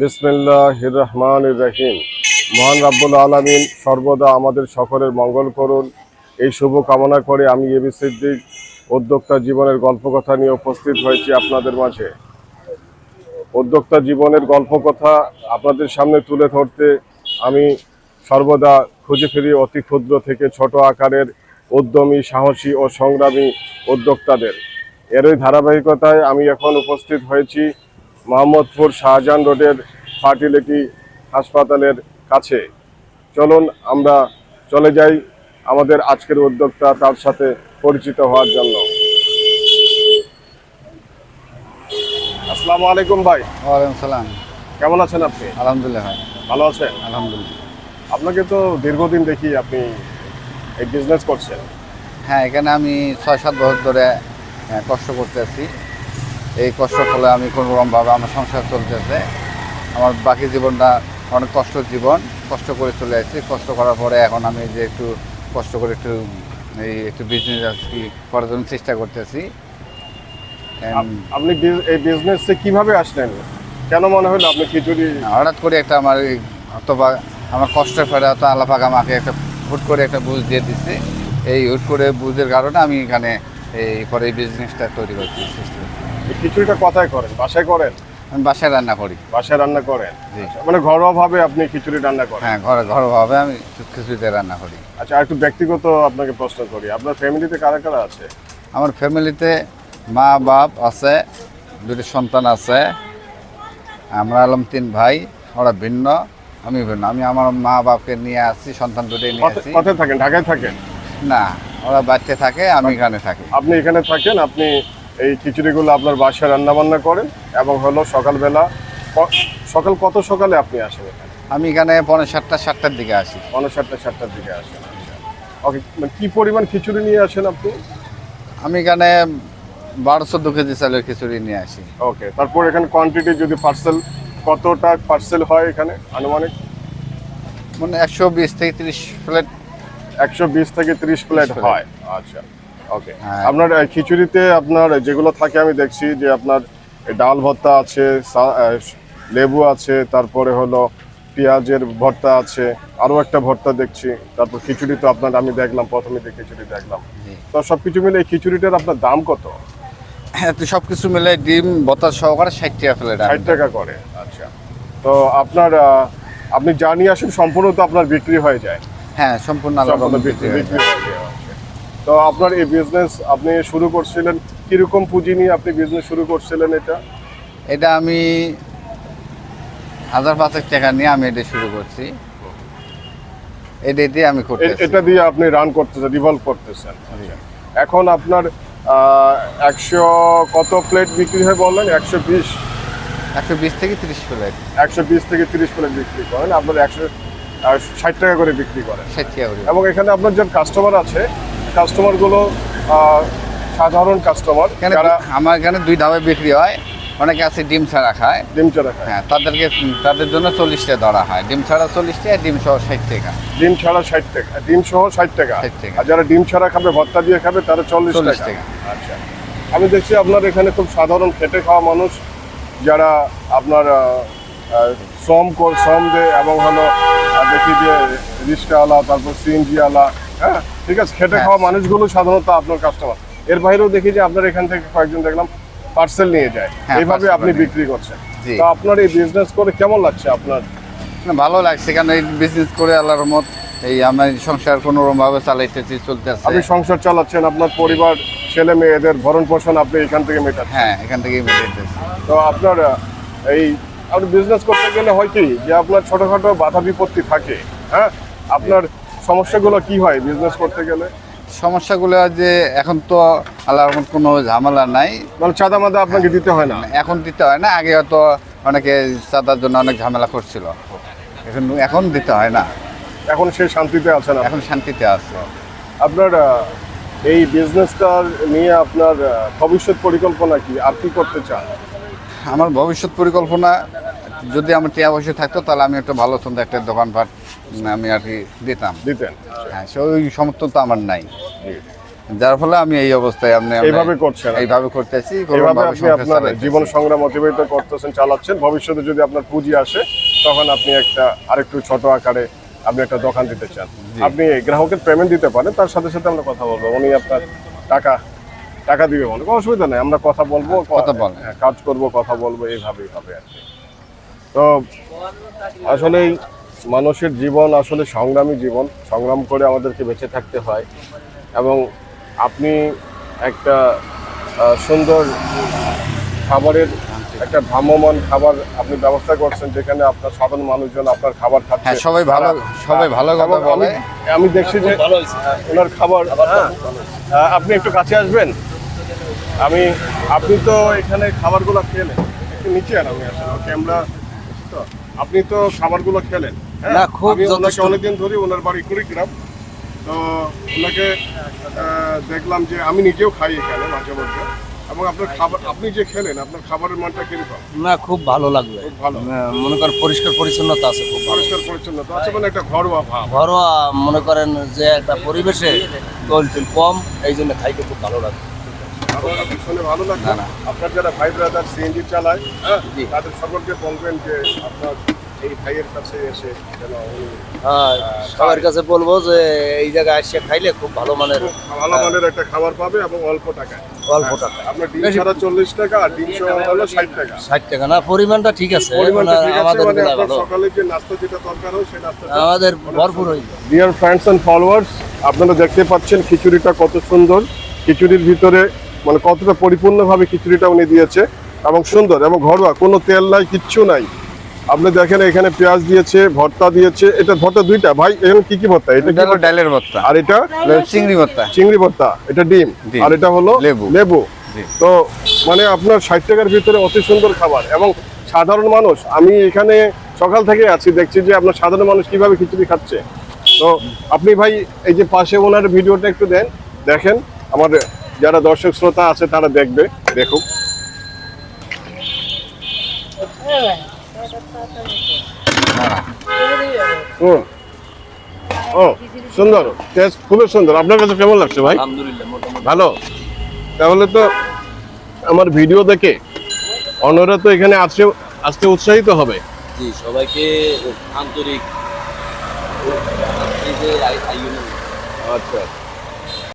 বিসমিল্লাহির রহমানির রহিম। মহান রাব্বুল আলামিন সর্বদা আমাদের সকলের মঙ্গল করুন, এই শুভ কামনা করে আমি এবি সিদ্দিক উদ্যোক্তা জীবনের গল্পকথা নিয়ে উপস্থিত হয়েছি আপনাদের মাঝে। উদ্যোক্তা জীবনের গল্পকথা আপনাদের সামনে তুলে ধরতে আমি সর্বদা খুঁজে ফিরি অতি ক্ষুদ্র থেকে ছোট আকারের উদ্যমী, সাহসী ও সংগ্রামী উদ্যোক্তাদের। এরই ধারাবাহিকতায় আমি এখন উপস্থিত হয়েছি মোহাম্মদপুর শাহজাহান রোডের ফার্টিলিটি হাসপাতালের কাছে। চলুন আমরা চলে যাই আমাদের আজকের উদ্যোক্তা তার সাথে পরিচিত হওয়ার জন্য। আসসালামু আলাইকুম ভাই। ওয়ালাইকুম সালাম। কেমন আছেন আপনি? আলহামদুলিল্লাহ ভাই। ভালো আছেন? আলহামদুলিল্লাহ। আপনাকে তো দীর্ঘদিন দেখি আপনি এই বিজনেস করছেন। হ্যাঁ, এখানে আমি 6-7 বছর ধরে কষ্ট করতেছি। এই কষ্টের ফলে আমি কোনোরকমভাবে আমার সংসার চলতেছে। আমার বাকি জীবনটা অনেক কষ্টের জীবন, কষ্ট করে চলে আসছি। কষ্ট করার পরে এখন আমি যে একটু কষ্ট করে একটু বিজনেস আর কি করার জন্য চেষ্টা করতেছি। আপনি এই বিজনেসে কিভাবে আসলেন? কেন মনে হলো আপনি খিচুড়ি? হঠাৎ করে একটা অথবা আমার কষ্টের ফলে তো আল্লাহ পাক আমাকে একটা হুট করে একটা বুঝ দিয়ে দিচ্ছে। এই হুট করে বুঝের কারণে আমি এখানে এই বিজনেসটা তৈরি করছি। এই খিচুড়িটা কোথায় করেন? বাসায় করেন? আমি বাসায় রান্না করি। বাসায় রান্না করেন? জি। মানে ঘরোয়াভাবে আপনি খিচুড়ি রান্না করেন? হ্যাঁ, ঘরোয়াভাবে আমি খিচুড়িতে রান্না করি। আচ্ছা, আর একটু ব্যক্তিগত আপনাকে প্রশ্ন করি, আপনার ফ্যামিলিতে কারা কারা আছে? আমার ফ্যামিলিতে মা বাপ আছে, 2টি সন্তান আছে। আমরা হলাম 3 ভাই, ওরা ভিন্ন, আমি ভিন্ন। আমি আমার মা বাপকে নিয়ে আসছি, সন্তান 2টি নিয়ে আসছি। কোথায় থাকেন? ঢাকায় থাকেন? না, ওরা বাড়িতে থাকে, আমি এখানে থাকি। আপনি এখানে থাকেন, আপনি এই খিচুড়িগুলো আপনার বাসায় রান্না বান্না করেন এবং হলো সকালবেলা সকাল কত সকালে আপনি আসেন এখানে? আমি এখানে 7:45-7টার দিকে আসি। 7:30-7টার দিকে আসেন। ওকে, মানে কি পরিমাণ খিচুড়ি নিয়ে আসেন আপনি? আমি এখানে 12-14 কেজি চালের খিচুড়ি নিয়ে আসি। ওকে, তারপর এখানে কোয়ান্টিটি যদি পার্সেল, কতটা পার্সেল হয় এখানে আনুমানিক? মানে 120 থেকে 30 প্লেট। 120 থেকে 30 প্লেট হয়। আচ্ছা, ওকে। হ্যাঁ। আপনার খিচুড়িতে আপনার যেগুলো থাকে আমি দেখছি যে আপনার ডাল ভর্তা আছে, লেবু আছে, তারপরে হলো পেঁয়াজের ভর্তা আছে, আরও একটা ভর্তা দেখছি। তারপর খিচুড়ি তো আপনার আমি দেখলাম, প্রথমে যে খিচুড়ি দেখলাম। তো সব কিছু মিলে এই খিচুড়িটার আপনার দাম কত? হ্যাঁ, তো সব কিছু মিলে ডিম ভর্তা সহকারে 60 টাকা প্লেট। 60 টাকা করে। আচ্ছা, তো আপনার আপনি যা নিয়ে আসেন সম্পূর্ণ তো আপনার বিক্রি হয়ে যায়? হ্যাঁ, সম্পূর্ণ বিক্রি হয়ে যায়। তো আপনার এই বিজনেস আপনি শুরু করছিলেন কিরকম পুঁজি নিয়ে আপনি বিজনেস শুরু করছিলেন? এটা আমি 1005 টাকা নিয়ে আমি এটা শুরু করছি। এটা দিয়ে আমি করতেছি। এটা দিয়ে আপনি রান করতেছেন, রিভলভ করতেছেন। এখন আপনার 100 কত প্লেট বিক্রি হয় বললেন? 120 থেকে 30 প্লেট। 120 থেকে 30 প্লেট বিক্রি করেন, আপনার 160 টাকা করে বিক্রি করেন। 60 টাকা করে। এবং এখানে আপনার যে কাস্টমার আছে, কাস্টমারগুলো সাধারণ কাস্টমার যারা আমার এখানে 2 ধাপে বিক্রি হয়। অনেকে আছে ডিম ছাড়া খায়। ডিম ছাড়া খায়? হ্যাঁ, তাদের জন্য 40 টাকা ধরা হয়। ডিম ছাড়া 40 টাকা, ডিম সহ 60 টাকা। ডিম ছাড়া 60 টাকা, ডিম সহ 60 টাকা। 60 টাকা। আর যারা ডিম ছাড়া খাবে, ভর্তা দিয়ে খাবে, তারা 40 টাকা। আচ্ছা, আমি দেখছি আপনার এখানে খুব সাধারণ খেটে খাওয়া মানুষ যারা আপনার শ্রম দেয় এবং হলো দেখি যে রিক্সাওয়ালা, তারপর সিএনজিওয়ালা, হ্যাঁ ঠিক আছে, খেটে খাওয়া মানুষগুলো সাধারণত আপনার কাস্টমার। এর বাইরেও দেখি যে আপনার এখান থেকে কয়েকজন দেখলাম পার্সেল নিয়ে যায়, এইভাবে আপনি বিক্রি করছেন। তো আপনার এই বিজনেস করে কেমন লাগছে আপনার? ভালো লাগছে, কারণ এই বিজনেস করে আল্লাহর রহমত এই আমার সংসার কোনোরকমভাবে চালাইতেছি, চলতেছে। আপনি সংসার চালাচ্ছেন, আপনার পরিবার, ছেলে মেয়েদের ভরণ পোষণ আপনি এখান থেকে মেটাচ্ছেন? হ্যাঁ, এখান থেকেই মেটাইতেছি। তো আপনার আপনি বিজনেস করতে গেলে হয় কি যে আপনার ছোটখাটো বাধা বিপত্তি থাকে, হ্যাঁ? আপনার সমস্যাগুলো কি হয় বিজনেস করতে গেলে? সমস্যাগুলো যে এখন তো আল্লাহর রহমত কোনো ঝামেলা নাই। মানে চাঁদা মাদা আপনাকে দিতে হয় না? এখন দিতে হয় না। আগে হয়তো অনেকে চাঁদার জন্য অনেক ঝামেলা করছিল, এখন দিতে হয় না। এখন সে শান্তিতে আছেন? এখন শান্তিতে আছে। আপনার এই বিজনেসটা নিয়ে আপনার ভবিষ্যৎ পরিকল্পনা কি? আর কি করতে চান? আমার ভবিষ্যৎ পরিকল্পনা, যদি আমার টাকা পয়সা থাকতো তাহলে আমি একটা ভালো সুন্দর একটা দোকানপাট আমি আর কি দিতেন। দিতেন? হ্যাঁ, সেই সমর্থন তো আমার নাই। যার ফলে আমি এই অবস্থায় এইভাবে করছেন এইভাবে করতেছি, এইভাবে আপনি আপনার জীবন সংগ্রাম অতিবাহিত করতেছেন, চালাচ্ছেন। ভবিষ্যতে যদি আপনার পুঁজি আসে তখন আপনি একটা আরেকটু ছোট আকারে আপনি একটা দোকান দিতে চান, আপনি গ্রাহকের পেমেন্ট দিতে পারেন, তার সাথে সাথে আমরা কথা বলবো, উনি আপনার টাকা দিবে, বলে কোনো অসুবিধা নেই, আমরা কথা বলবো, হ্যাঁ, কাজ করব, কথা বলবো, এইভাবেই হবে আর কি। তো আসলেই মানুষের জীবন আসলে সংগ্রামী জীবন, সংগ্রাম করে আমাদেরকে বেঁচে থাকতে হয়। এবং আপনি একটা সুন্দর খাবারের একটা ভ্রাম্যমান খাবার আপনি ব্যবস্থা করছেন, যেখানে আপনার সাধারণ মানুষজন আপনার খাবার খাচ্ছে। হ্যাঁ, সবাই ভালো কথা বলে। আমি দেখছি যে ওনার খাবার, আপনি একটু কাছে আসবেন। আপনি তো এখানে খাবারগুলো খেলেন, একটু নিচে আর আমি আসলে ক্যামেরা, তো আপনি তো খাবারগুলো খেলেন। না, খুব আমি ওনাকে যথেষ্ট। অনেকদিন ধরে, ওনার বাড়ি কুড়িগ্রাম, তো ওনাকে দেখলাম যে আমি নিজেও খাই এখানে মাঝে মধ্যে, এবং আপনার খাবার, আপনি যে খেলেন, আপনার খাবারের মানটা কিরকম? না, খুব ভালো লাগবে। খুব ভালো, মনে করেন পরিষ্কার পরিচ্ছন্নতা আছে, খুব ভালো। পরিষ্কার পরিচ্ছন্নতা আছে, মানে একটা ঘরোয়া ভাব। ঘরোয়া মনে করেন যে একটা পরিবেশে তৈল টিল কম, এই জন্য খাইতে খুব ভালো লাগে। আপনার শুনে ভালো লাগবে। আপনার যারা ভাই ব্রাদার সিএনজি চালায়, হ্যাঁ, জি। তাদের সকলকে বলবেন যে আপনার এই ভাইয়ের কাছে এসে যেন উনি হ্যাঁ, সবার কাছে বলবো যে এই জায়গায় এসে খাইলে খুব ভালো মানের, ভালো মানের একটা খাবার পাবে এবং অল্প টাকায়। অল্প টাকা। আপনার ডিম ছাড়া 40 টাকা, আর ডিম সহ হলো 60 টাকা। 60 টাকা না, পরিমাণটা ঠিক আছে, পরিমাণটা ঠিক আছে, আমাদের মানে বেলায় আপনার ভালো, সকালে যে নাস্তা যেটা দরকার হয় সেই নাস্তাটা আমাদের ভরপুর হয়ে যায়। ডিয়ার ফ্রেন্ডস অ্যান্ড ফলোয়ার্স, আপনারা দেখতে পাচ্ছেন খিচুড়িটা কত সুন্দর। খিচুড়ির ভিতরে মানে কতটা পরিপূর্ণভাবে খিচুড়িটা উনি দিয়েছে, এবং সুন্দর এবং ঘরোয়া, কোনো তেল নাই, কিচ্ছু নাই। আপনি দেখেন এখানে পেঁয়াজ দিয়েছে, ভর্তা দিয়েছে। এটা ভর্তা দুইটা ভাই, এখানে কি কি ভর্তা? এটা এটা হলো ডালের ভর্তা, আর এটা চিংড়ি ভর্তা। চিংড়ি ভর্তা, এটা ডিম, আর এটা হলো লেবু। জি। তো মানে আপনার 60 টাকার ভিতরে অতি সুন্দর খাবার, এবং সাধারণ মানুষ, আমি এখানে সকাল থেকে আছি, দেখছি যে আপনার সাধারণ মানুষ কিভাবে খিচুড়ি খাচ্ছে। তো আপনি ভাই এই যে পাশে ওনার ভিডিওটা একটু দেখেন, আমার যারা দর্শক শ্রোতা আছে তারা দেখুক। ও সুন্দর, টেস্ট খুবই সুন্দর। আপনার কাছে কেমন লাগছে ভাই? আলহামদুলিল্লাহ, মোটামুটি ভালো। তাহলে তো আমার ভিডিও দেখে অন্যরা তো এখানে আসতে উৎসাহিত হবে। জি, সবাইকে আন্তরিক আচ্ছা।